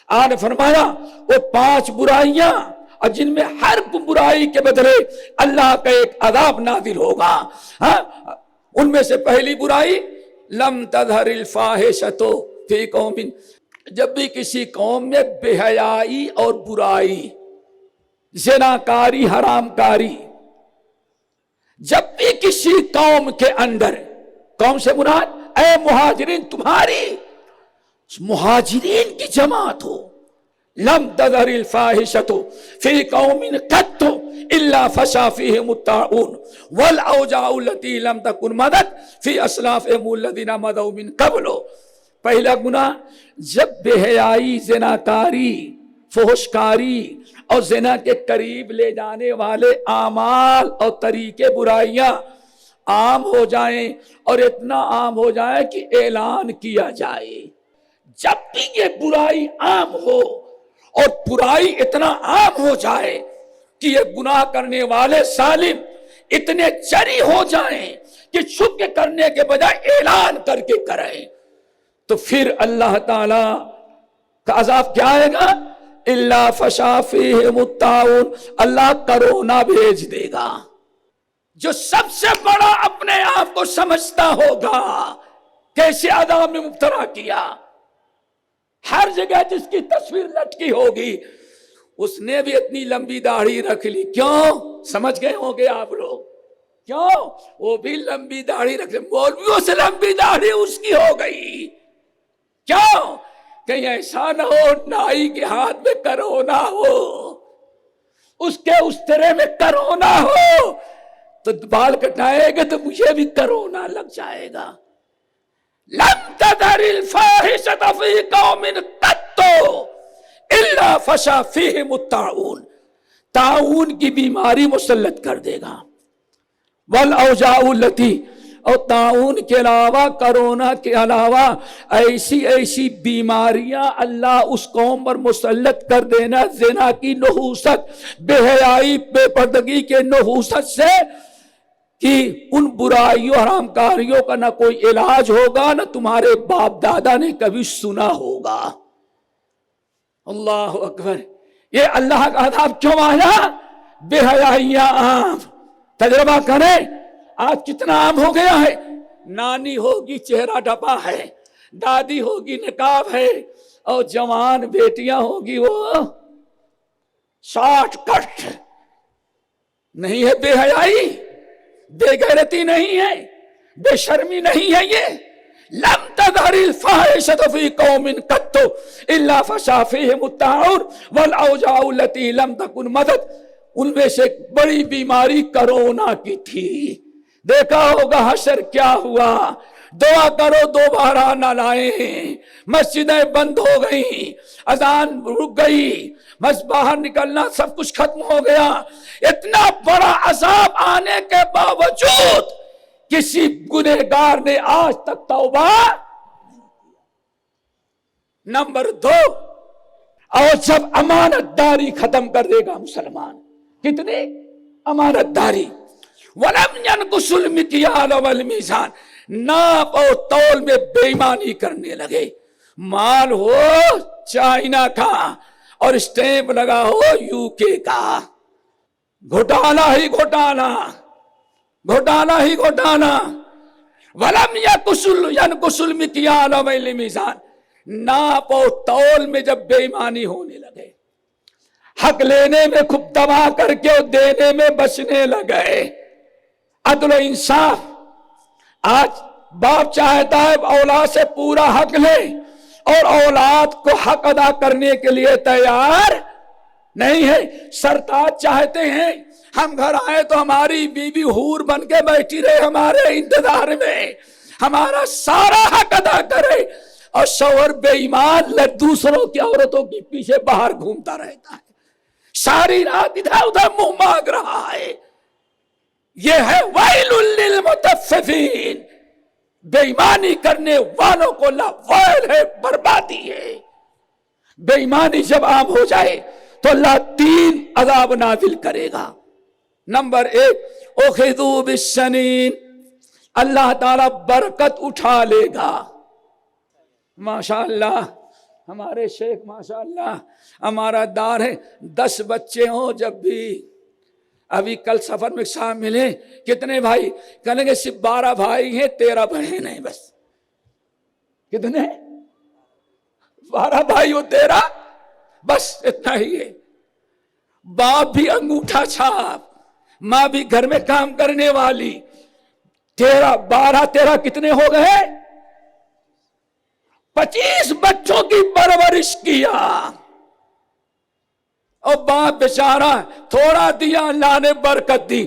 آپ نے فرمایا وہ 5 برائیاں اور جن میں ہر برائی کے بدلے اللہ کا ایک عذاب نازل ہوگا. ان میں سے پہلی برائی لم تظہر الفاحشۃ فی قوم، جب بھی کسی قوم میں بے حیائی اور برائی، زناکاری، حرام کاری، جب بھی کسی قوم کے اندر، قوم سے مراد اے مہاجرین، تمہاری مہاجرین کی جماعت ہو، لم تظہر الفاحشۃ فی قوم قط الا فشا فیہم الطاعون والاوجاع التي لم تکن مضت فی اسلافہم الذین مضوا من قبل. پہلا گناہ، جب بے حیائی، زناکاری، فحشکاری اور زنا کے قریب لے جانے والے اعمال اور طریقے، برائیاں عام ہو جائیں اور اتنا عام ہو جائے کہ اعلان کیا جائے. جب بھی یہ برائی عام ہو اور برائی اتنا عام ہو جائے کہ یہ گناہ کرنے والے ظالم اتنے جری ہو جائیں کہ چھپ کے کرنے کے بجائے اعلان کر کے کریں، تو پھر اللہ تعالی کا عذاب کیا آئے گا؟ الا فشا فیہم الطاعون، اللہ کرونا بھیج دے گا. جو سب سے بڑا اپنے آپ کو سمجھتا ہوگا کیسے عذاب میں مبتلا کیا، ہر جگہ جس کی تصویر لٹکی ہوگی، اس نے بھی اتنی لمبی داڑھی رکھ لی. کیوں؟ سمجھ گئے ہوں گے آپ لوگ کیوں وہ بھی لمبی داڑھی رکھ لی. مولویوں سے لمبی داڑھی اس کی ہو گئی. کیوں؟ کہیں ایسا نہ ہو نائی کے ہاتھ میں کرونا ہو، اس کے استرے میں کرونا ہو تو بال کٹائے گا تو مجھے بھی کرونا لگ جائے گا. لم تظہر الفاحشۃ فی قوم قط الا فشا فیہم الطاعون، طاعون کی بیماری مسلط کر دے گا. والاوجاع التی، اور طاعون کے علاوہ، کرونا کے علاوہ ایسی ایسی بیماریاں اللہ اس قوم پر مسلط کر دینا، زنا کی نحوست، بے حیائی، بے پردگی کے نحوست سے، کہ ان برائیوں، حرام کاریوں کا نہ کوئی علاج ہوگا، نہ تمہارے باپ دادا نے کبھی سنا ہوگا. اللہ اکبر. یہ اللہ کا عذاب کیوں آیا؟ بے حیائیاں عام. تجربہ کریں آج کتنا عام ہو گیا ہے. نانی ہوگی چہرہ ڈھپا ہے، دادی ہوگی نقاب ہے، اور جوان بیٹیاں ہوگی وہ شارٹ کٹ. نہیں ہے بے حیائی، بے غیرتی نہیں ہے، بے شرمی نہیں ہے. یہ لم تظہر الفاحشۃ فی قوم قط الا فشا فیہم الطاعون والاوجاع التی لم تکن مضت. ان میں سے ایک بڑی بیماری کرونا کی تھی. دیکھا ہوگا حشر کیا ہوا. دعا کرو دوبارہ نہ لائیں. مسجدیں بند ہو گئیں، اذان رک گئی، بس باہر نکلنا سب کچھ ختم ہو گیا. اتنا بڑا عذاب آنے کے باوجود کسی گنہگار نے آج تک توبہ. نمبر 2، اور جب امانت داری ختم کر دے گا مسلمان. کتنی امانت داری؟ وَلَمْ يَنْقُصُ الْمِكْيَالَ وَالْمِيزَانَ، ناپ اور تول میں بے ایمانی کرنے لگے. مال ہو چائنا کا اور اسٹیمپ لگا ہو یو کے کا، گھوٹالا ہی گھوٹالا، گھوٹالا ہی گھوٹالا. وَلَمْ يَنْقُصُ الْمِكْيَالَ وَالْمِيزَانَ، ناپ اور تول میں جب بے ایمانی ہونے لگے، حق لینے میں خوب دبا کر کے اور دینے میں بچنے لگے. عدل و انصاف، آج باپ چاہتا ہے اولاد سے پورا حق لے اور اولاد کو حق ادا کرنے کے لیے تیار نہیں ہے. سرتاج چاہتے ہیں ہم گھر آئے تو ہماری بیوی حور بن کے بیٹھی رہے ہمارے انتظار میں، ہمارا سارا حق ادا کرے، اور شوہر بے ایمان دوسروں کی عورتوں کے پیچھے باہر گھومتا رہتا ہے، ساری رات ادھر ادھر منہ مانگ رہا ہے. یہ ہے ویل للمطففین، بے ایمانی کرنے والوں کو اللہ ویل ہے، بربادی ہے. بے ایمانی جب عام ہو جائے تو اللہ 3 عذاب نازل کرے گا. نمبر 1، اخذوا بالسنین، اللہ تعالی برکت اٹھا لے گا. ماشاءاللہ ہمارے شیخ ماشاءاللہ ہمارا دار ہے، 10 بچے ہوں جب بھی، ابھی کل سفر میں شام ملے، کتنے بھائی؟ کہنے گے صرف 12 بھائی ہیں 13 بہن ہیں بس۔ کتنے؟ 12 بھائی ہو 13 بس، اتنا ہی ہے۔ باپ بھی انگوٹھا چھاپ، ماں بھی گھر میں کام کرنے والی، 12 13 کتنے ہو گئے؟ 25 بچوں کی پرورش کیا، اور باپ بیچارہ تھوڑا دیا، اللہ نے برکت دی،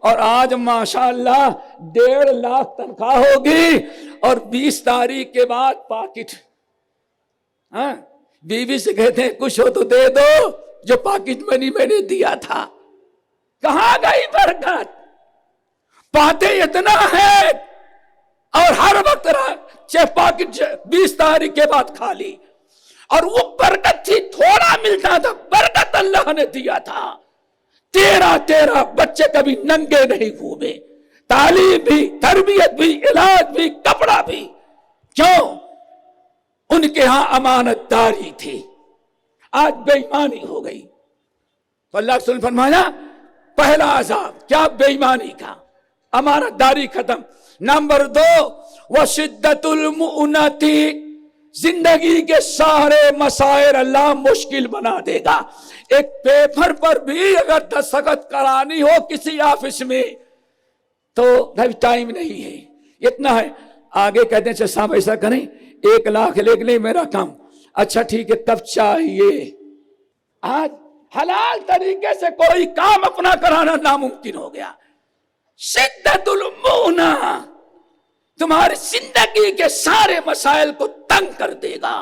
اور آج ماشاءاللہ 1.5 لاکھ تنخواہ ہوگی، اور 20 تاریخ کے بعد پاکٹ۔ ہاں، بیوی سے کہتے ہیں کچھ ہو تو دے دو، جو پاکٹ منی میں نے دیا تھا۔ کہاں گئی برکت؟ پاتے اتنا ہے، اور ہر وقت پاکٹ 20 تاریخ کے بعد خالی، اور وہ برکت تھی، تھوڑا ملتا تھا، برکت اللہ نے دیا تھا۔ 13 بچے کبھی ننگے نہیں گھومے، تعلیم بھی، تربیت بھی، علاج بھی، کپڑا بھی۔ کیوں؟ ان کے ہاں امانت داری تھی۔ آج بے ایمانی ہو گئی، تو اللہ رسول نے فرمایا پہلا عذاب کیا؟ بے ایمانی کا، امانت داری ختم۔ نمبر 2 وشدت المؤنۃ، زندگی کے سارے مسائل اللہ مشکل بنا دے گا۔ ایک پیپر پر بھی اگر دستخط کرانی ہو کسی آفس میں تو ٹائم نہیں ہے، اتنا ہے۔ آگے کہتے ہیں صاحب ایسا کریں 1 لاکھ لے لیں میرا کام، اچھا ٹھیک ہے، تب چاہیے۔ آج حلال طریقے سے کوئی کام اپنا کرانا ناممکن ہو گیا۔ شدت المؤنہ تمہاری زندگی کے سارے مسائل کو تنگ کر دے گا۔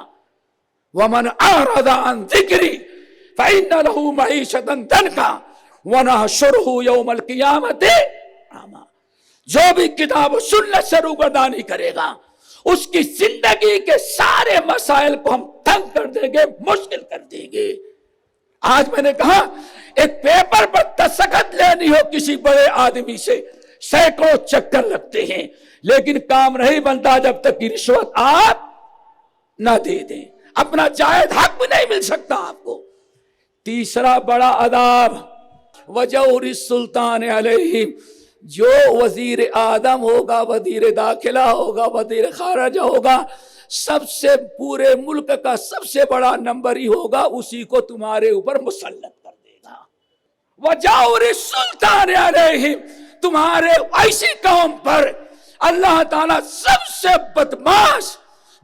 ومن اعرض عن ذکری فإن له معیشۃ ضنکا ونحشرہ یوم القیامۃ اعمی۔ جو بھی کتاب و سنت سے روگردانی کرے گا اس کی زندگی کے سارے مسائل کو ہم تنگ کر دیں گے، مشکل کر دیں گے۔ آج میں نے کہا ایک پیپر پر دستخط لینی ہو کسی بڑے آدمی سے سینکڑوں چکر لگتے ہیں، لیکن کام نہیں بنتا جب تک کہ رشوت آپ نہ دے دیں، اپنا جائز حق بھی نہیں مل سکتا آپ کو۔ تیسرا بڑا عذاب وجور السلطان علیہم، جو وزیر اعظم ہوگا، وزیر داخلہ ہوگا، وزیر خارجہ ہوگا، سب سے پورے ملک کا سب سے بڑا نمبر ہی ہوگا، اسی کو تمہارے اوپر مسلط کر دے گا۔ وجور السلطان علیہم، تمہارے ایسی قوم پر اللہ تعالیٰ سب سے بدماش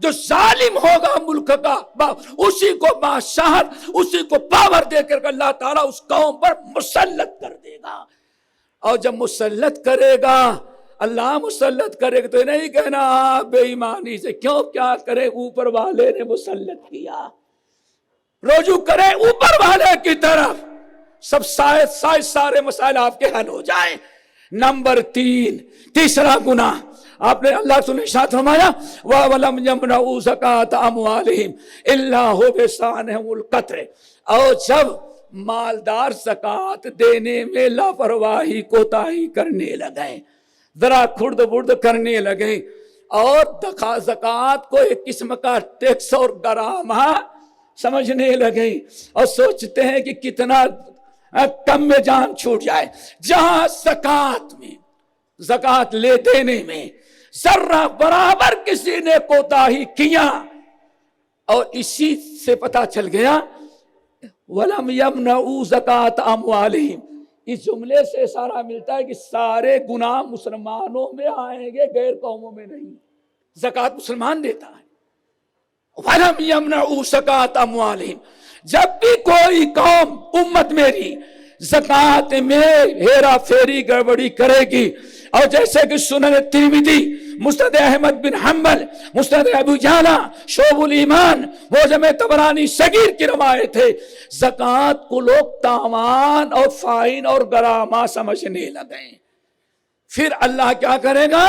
جو ظالم ہوگا ملک کا، اسی کو بادشاہت، اسی کو پاور دے کر اللہ تعالیٰ اس قوم پر مسلط کر دے گا۔ اور جب مسلط کرے گا، اللہ مسلط کرے گا، تو نہیں کہنا بے ایمانی سے، کیوں کیا کرے، اوپر والے نے مسلط کیا۔ رجوع کرے اوپر والے کی طرف، سب سارے مسائل آپ کے حل ہو جائیں۔ نمبر 3 تیسرا گناہ آپ نے اللہ سے ارشاد فرمایا وَلَمْ يَمْنَعُوا زَكَاةَ أَمْوَالِهِمْ إِلَّا هُوَ بِسَانِهِمُ الْقَطْرِ، اور جب مالدار زکوٰۃ دینے میں لاپرواہی کوتاہی کرنے لگے، ذرا کھرد برد کرنے لگے، اور زکوٰۃ کو ایک قسم کا ٹیکس اور گرامہ سمجھنے لگے، اور سوچتے ہیں کہ کتنا کم میں جان چھوٹ جائے۔ جہاں زکوٰۃ لے دینے میں ذرہ برابر کسی نے کوتاہی کیا، اور اسی سے پتا چل گیا وَلَمْ يَمْنَعُوا زَكَاةَ أَمْوَالِهِمْ، اس جملے سے سارا ملتا ہے کہ سارے گناہ مسلمانوں میں آئیں گے، غیر قوموں میں نہیں۔ زکوٰۃ مسلمان دیتا ہے۔ وَلَمْ يَمْنَعُوا زَكَاةَ أَمْوَالِهِمْ، جب بھی کوئی قوم امت میری زکوٰۃ میں ہیرا پھیری گڑبڑی کرے گی، اور جیسے کہ سنن ترمذی، مسند احمد بن حنبل، مسند ابو یعلا، شعب الایمان، معجم طبرانی صغیر کی روایت ہے، زکوٰۃ کو لوگ تاوان اور فائن اور غرامہ سمجھنے لگے۔ پھر اللہ کیا کرے گا؟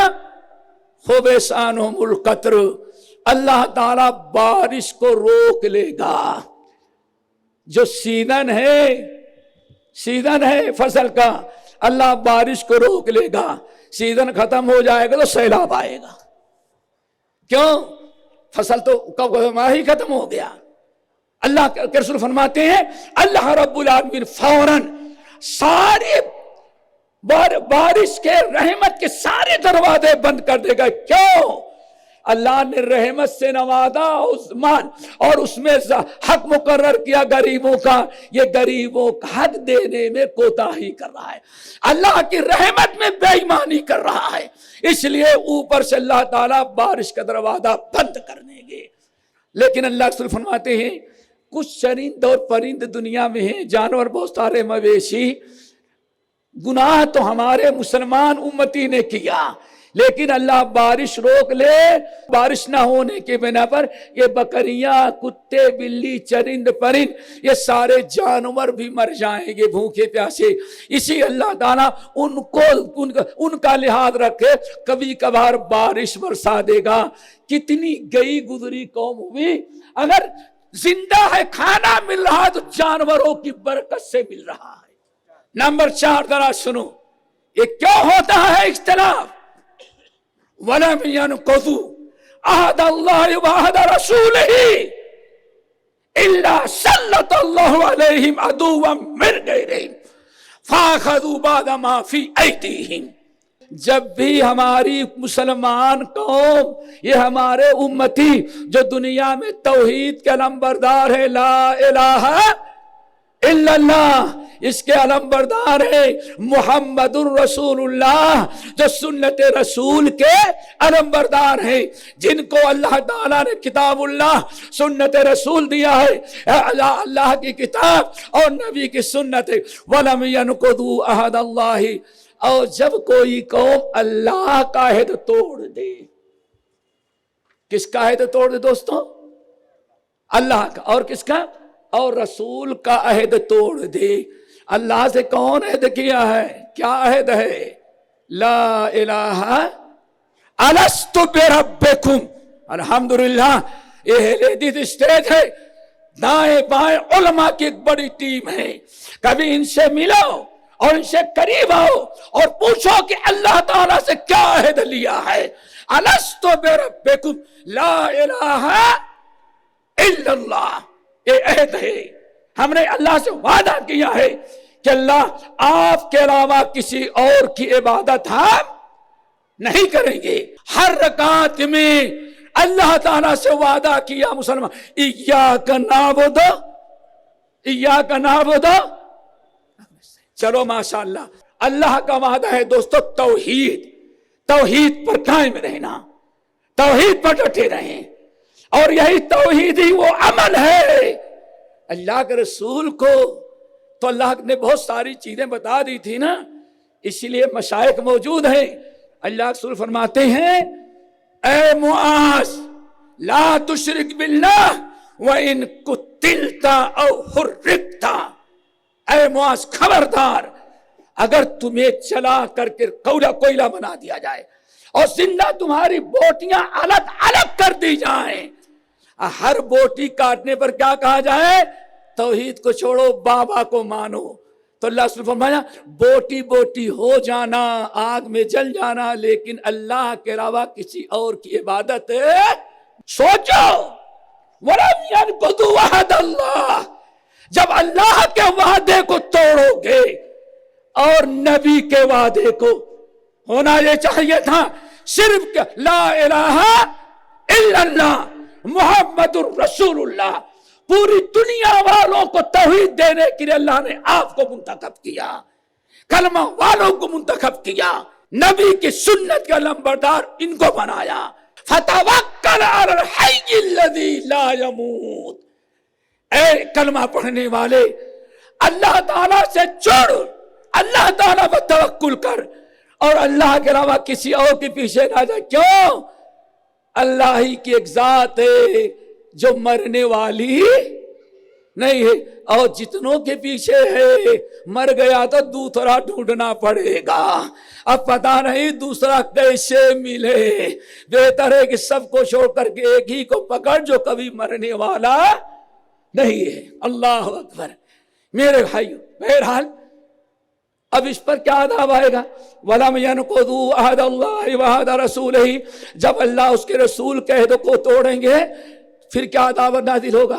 خُبِثَانْهُمُ الْقَطْرُ، اللہ تعالیٰ بارش کو روک لے گا۔ جو سیزن ہے فصل کا، اللہ بارش کو روک لے گا، سیزن ختم ہو جائے گا تو سیلاب آئے گا۔ کیوں؟ فصل تو کب ہی ختم ہو گیا، اللہ کے رسول فرماتے ہیں اللہ رب العالمین فوراً سارے بارش کے رحمت کے سارے دروازے بند کر دے گا. کیوں؟ اللہ نے رحمت سے نوازا عثمان اور اس میں حق مقرر کیا غریبوں کا. یہ غریبوں کا حق دینے میں کوتاہی کر رہا ہے, اللہ کی رحمت میں بے ایمانی کر رہا ہے, اس لیے اوپر سے اللہ تعالیٰ بارش کا دروازہ بند کر دیں گے. لیکن اللہ رسول فرماتے ہیں کچھ چرند اور پرند دنیا میں ہیں, جانور بہت سارے مویشی. گناہ تو ہمارے مسلمان امتی نے کیا, لیکن اللہ بارش روک لے, بارش نہ ہونے کے بنا پر یہ بکریاں, کتے, بلی, چرند پرند یہ سارے جانور بھی مر جائیں گے بھوکے پیاسے. اسی اللہ تعالیٰ ان کا لحاظ رکھے, کبھی کبھار بارش برسا دے گا. کتنی گئی گزری قوم ہوئی, اگر زندہ ہے کھانا مل رہا تو جانوروں کی برکت سے مل رہا ہے. نمبر 4 ذرا سنو, یہ کیوں ہوتا ہے اختلاف؟ وَلَمْ يَنْقُضُوا عَهْدَ اللَّهِ وَعَهْدَ رَسُولِهِ إِلَّا سَلَّطَ اللَّهُ عَلَيْهِمْ عَدُوًّا مِّنْ غَيْرِهِمْ فَأَخَذُوا بَعْضَ مَا فِي أَيْدِيهِمْ. جب بھی ہماری مسلمان قوم, یہ ہمارے امتی جو دنیا میں توحید کے علمبردار ہے, لا الہ الا اللہ, اس کے علمبردار ہے محمد الرسول اللہ, جو سنت رسول کے علمبردار ہیں, جن کو اللہ تعالیٰ نے کتاب اللہ سنت رسول دیا ہے, اللہ کی کتاب اور نبی کی سنت. وَلَمْ يَنْقُضُوا عَهْدَ اللَّهِ, اور جب کوئی قوم اللہ کا عہد توڑ دے, کس کا عہد توڑ دے دوستوں؟ اللہ کا. اور کس کا؟ اور رسول کا عہد توڑ دے. اللہ سے کون عہد کیا ہے؟ کیا عہد ہے؟ لا الہ الست بربکم. الحمدللہ یہ حدیث اسٹیج ہے, دائیں بائیں علماء کی ایک بڑی ٹیم ہے. کبھی ان سے ملو اور ان سے قریب آؤ اور پوچھو کہ اللہ تعالیٰ سے کیا عہد لیا ہے. الست بربکم لا الہ الا اللہ, یہ عہد ہے. ہم نے اللہ سے وعدہ کیا ہے کہ اللہ آپ کے علاوہ کسی اور کی عبادت ہم نہیں کریں گے. ہر رکعت میں اللہ تعالیٰ سے وعدہ کیا مسلمان, ایاک نعبد ایاک نعبد. چلو ماشاءاللہ, اللہ کا وعدہ ہے دوستو توحید, توحید پر قائم رہنا, توحید پر ڈٹے رہیں, اور یہی توحید ہی وہ عمل ہے. اللہ کے رسول کو تو اللہ نے بہت ساری چیزیں بتا دی تھی نا, اسی لیے مشائخ موجود ہیں. اللہ کے رسول فرماتے ہیں اے معاذ لا تشرک باللہ وَإِن قُتِلْتَ أَوْ حُرِّقْتَ. اے معاذ خبردار, اگر تمہیں چلا کر کے کوئلہ بنا دیا جائے اور زندہ تمہاری بوٹیاں الگ الگ کر دی جائیں, ہر بوٹی کاٹنے پر کیا کہا جائے؟ توحید کو چھوڑو, بابا کو مانو. تو اللہ نے فرمایا بوٹی بوٹی ہو جانا, آگ میں جل جانا, لیکن اللہ کے علاوہ کسی اور کی عبادت. سوچو وَلَمْ يَنْقُضُوا عَهْدَ اللَّهِ, جب اللہ کے وعدے کو توڑو گے اور نبی کے وعدے کو, ہونا یہ چاہیے تھا صرف لا الہ الا اللہ محمد الرسول اللہ. پوری دنیا والوں کو توحید دینے کے لیے اللہ نے آپ کو منتخب کیا, کلمہ والوں کو منتخب کیا, نبی کی سنت کا علمبردار ان کو بنایا. فتوکل علی الحی الذی لا یموت. اے کلمہ پڑھنے والے, اللہ تعالیٰ سے جڑ, اللہ تعالیٰ پر توکل کر, اور اللہ کے علاوہ کسی اور کے پیچھے نہ جا. کیوں؟ اللہ ہی کی ایک ذات ہے جو مرنے والی نہیں ہے, اور جتنوں کے پیچھے ہے مر گیا تو دوسرا ڈھونڈنا پڑے گا. اب پتہ نہیں دوسرا کیسے ملے. بہتر ہے کہ سب کو چھوڑ کر کے ایک ہی کو پکڑ جو کبھی مرنے والا نہیں ہے. اللہ اکبر. میرے بھائیو, بہرحال اب اس پر کیا عذاب آئے گا؟ وَلَمْ يَنْقُضُوا عَهْدَ اللَّهِ وَعَهْدَ رَسُولِهِ. جب اللہ اس کے رسول کے عہد کو توڑیں گے پھر کیا عذاب نازل ہوگا؟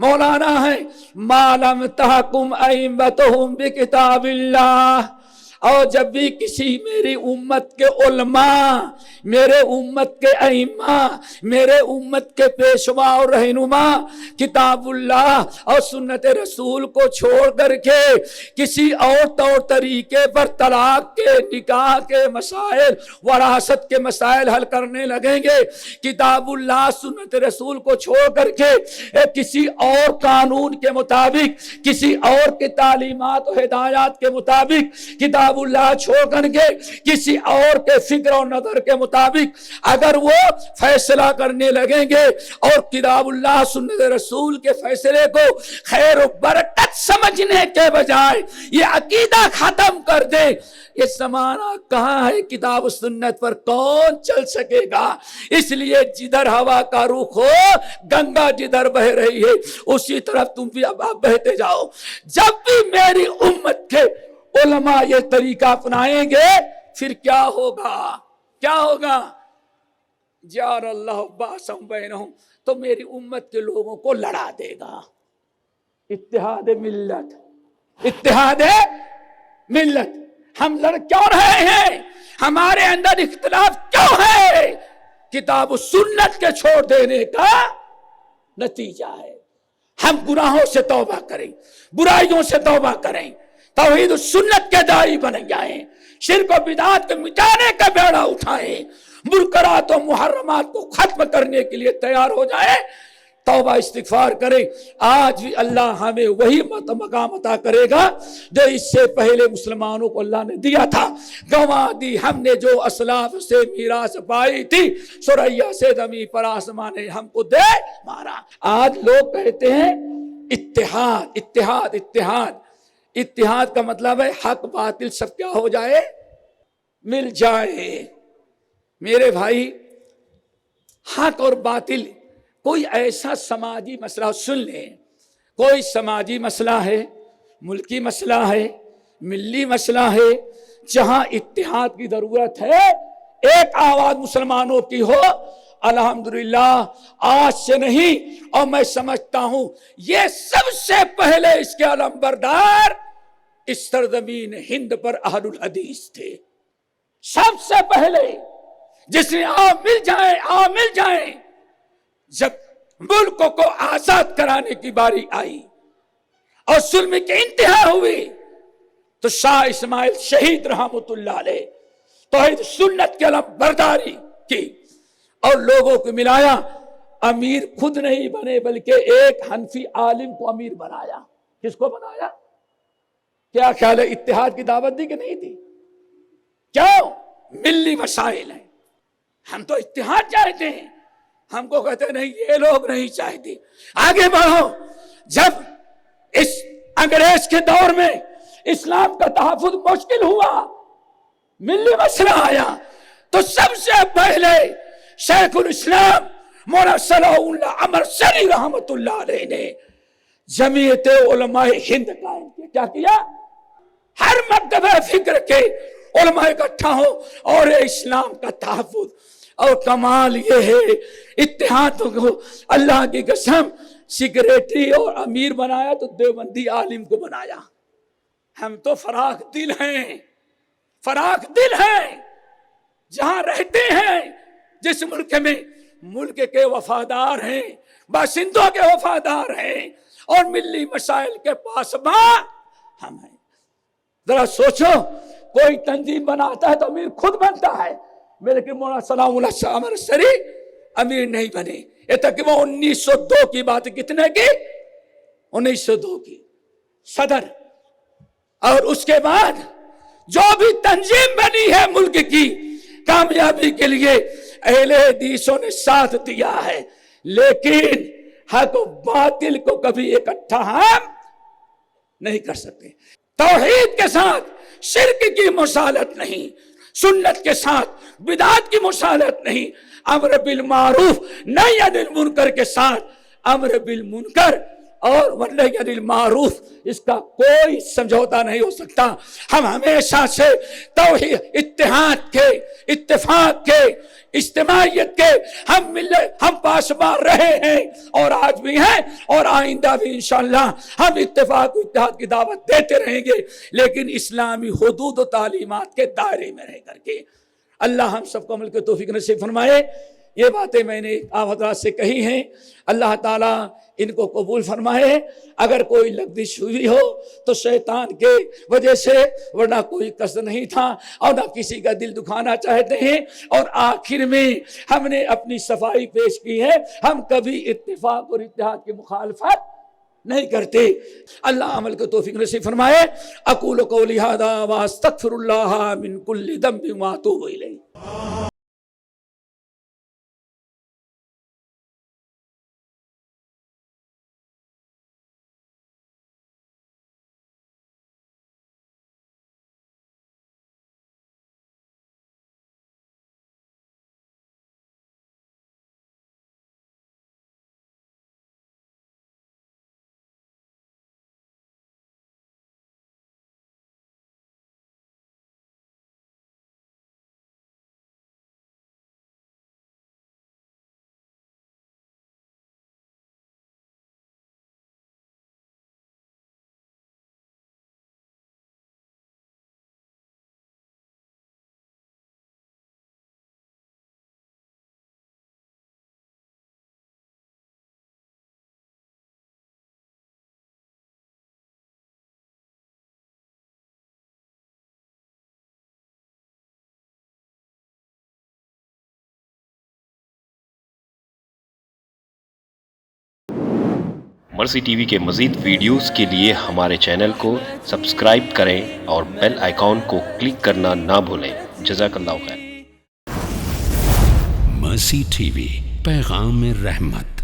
مولانا ہے مالم تحکم ائمتہم بکتاباللہ. اور جب بھی کسی میری امت کے علماء، میرے امت کے ائمہ، میرے امت کے پیشوا اور رہنما کتاب اللہ اور سنت رسول کو چھوڑ کر کے کسی اور طور طریقے پر طلاق کے، نکاح کے مسائل، وراثت کے مسائل حل کرنے لگیں گے، کتاب اللہ سنت رسول کو چھوڑ کر کے کسی اور قانون کے مطابق، کسی اور کی تعلیمات و ہدایات کے مطابق، کتاب اللہ چھوڑ کر کے کسی اور کے فکر و نظر کے مطابق اگر وہ فیصلہ کرنے لگیں گے اور کتاب اللہ سنت رسول کے فیصلے کو خیر و برکت سمجھنے کے بجائے یہ عقیدہ ختم کر دیں، یہ زمانہ کہاں ہے؟ کتاب و سنت پر کون چل سکے گا؟ اس لیے جدھر ہوا کا رخ ہو، گنگا جدھر بہ رہی ہے اسی طرف تم بھی اب بہتے جاؤ. جب بھی میری امت کے علماء یہ طریقہ اپنائیں گے پھر کیا ہوگا؟ کیا ہوگا؟ جعل اللہ باسم بینہم، تو میری امت کے لوگوں کو لڑا دے گا. اتحاد ملت، اتحاد ملت. ہم لڑ کیوں رہے ہیں؟ ہمارے اندر اختلاف کیوں ہے؟ کتاب و سنت کے چھوڑ دینے کا نتیجہ ہے. ہم گناہوں سے توبہ کریں، برائیوں سے توبہ کریں، توحید و سنت کے داعی بن جائیں، شرک و بدعات کے مٹانے کا بیڑا اٹھائیں، منکرات و محرمات کو ختم کرنے کے لیے تیار ہو جائیں، توبہ استغفار کریں. آج بھی اللہ ہمیں وہی مقام عطا کرے گا جو اس سے پہلے مسلمانوں کو اللہ نے دیا تھا. گواہ دی ہم نے جو اسلاف سے میراث پائی تھی، ثریا سے زمین پر آسمان نے ہم کو دے مارا. آج لوگ کہتے ہیں اتحاد اتحاد اتحاد. اتحاد کا مطلب ہے حق باطل سب کیا ہو جائے؟ مل جائے. میرے بھائی، حق اور باطل کوئی ایسا سماجی مسئلہ، سن لیں، کوئی سماجی مسئلہ ہے، ملکی مسئلہ ہے، ملی مسئلہ ہے، جہاں اتحاد کی ضرورت ہے، ایک آواز مسلمانوں کی ہو، الحمدللہ آج سے نہیں، اور میں سمجھتا ہوں یہ سب سے پہلے اس کے علمبردار اس سرزمین ہند پر اہل الحدیث تھے. سب سے پہلے جس نے آؤ مل جائیں. جب ملک کو آزاد کرانے کی باری آئی اور ظلم کی انتہا ہوئی تو شاہ اسماعیل شہید رحمت اللہ علیہ توحید سنت کی علمبرداری کی اور لوگوں کو ملایا. امیر خود نہیں بنے بلکہ ایک حنفی عالم کو امیر بنایا. کس کو بنایا؟ کیا خیال ہے؟ اتحاد کی دعوت دی کہ نہیں دی؟ کیوں؟ ملی مسائل ہیں. ہم تو اتحاد چاہتے ہیں، ہم کو کہتے نہیں یہ لوگ نہیں چاہتے. آگے بڑھو. جب اس انگریز کے دور میں اسلام کا تحفظ مشکل ہوا، ملی مسئلہ آیا، تو سب سے پہلے شیخ الاسلام مولانا صلاح اللہ امرسری رحمت اللہ علیہ نے جمعیت علماء ہند قائم کی. کیا کیا؟ ہر مکتبہ فکر کے علماء اکٹھا ہو اور اسلام کا تحفظ. اور کمال یہ ہے اتحاد کو اللہ کی قسم سیکریٹری اور امیر بنایا تو دیوبندی عالم کو بنایا. ہم تو فراخ دل ہیں، فراخ دل ہیں. جہاں رہتے ہیں، جس ملک میں ملک کے وفادار ہیں، باشندوں کے وفادار ہیں اور ملی مسائل کے پاسباں ہم ہیں. ذرا سوچو، کوئی تنظیم بناتا ہے تو امیر خود بنتا ہے، لیکن مولانا سلام اللہ امرسری امیر نہیں بنے. یہ تک وہ 1902 کی بات کتنے کی؟ 1902 کی صدر. اور اس کے بعد جو بھی تنظیم بنی ہے ملک کی کامیابی کے لیے اہل حدیثوں نے ساتھ دیا ہے، لیکن حق و باطل کو کبھی اکٹھا ہم نہیں کر سکتے. توحید کے ساتھ شرک کی مصالحت نہیں، سنت کے ساتھ بدعت کی مصالحت نہیں، امر بالمعروف نہی عن المنکر کے ساتھ امر بالمنکر اور نہی عن المعروف، اس کا کوئی سمجھوتا نہیں ہو سکتا. ہم ہمیشہ سے توحید اتحاد کے اتفاق کے، اجتماعیت کے ہم پاسبان رہے ہیں اور آج بھی ہیں اور آئندہ بھی انشاءاللہ ہم اتفاق و اتحاد کی دعوت دیتے رہیں گے، لیکن اسلامی حدود و تعلیمات کے دائرے میں رہ کر کے۔ اللہ ہم سب کو عمل کے توفیق نصیب فرمائے۔ یہ باتیں میں نے آپ حضرات سے کہی ہیں، اللہ تعالیٰ ان کو قبول فرمائے۔ اگر کوئی لغزش ہوئی ہو تو شیطان کے وجہ سے، ورنہ کوئی قصد نہیں تھا اور نہ کسی کا دل دکھانا چاہتے ہیں۔ اور آخر میں ہم نے اپنی صفائی پیش کی ہے، ہم کبھی اتفاق اور اتحاد کی مخالفت نہیں کرتے۔ اللہ عمل کو توفیق نصیب فرمائے۔ اقول قولی ھذا واستغفر اللہ من کل ذنب واتوب الیہ۔ مرسی ٹی وی کے مزید ویڈیوز کے لیے ہمارے چینل کو سبسکرائب کریں اور بیل آئیکن کو کلک کرنا نہ بھولیں۔ جزاک اللہ خیر۔ مرسی ٹی وی، پیغام رحمت۔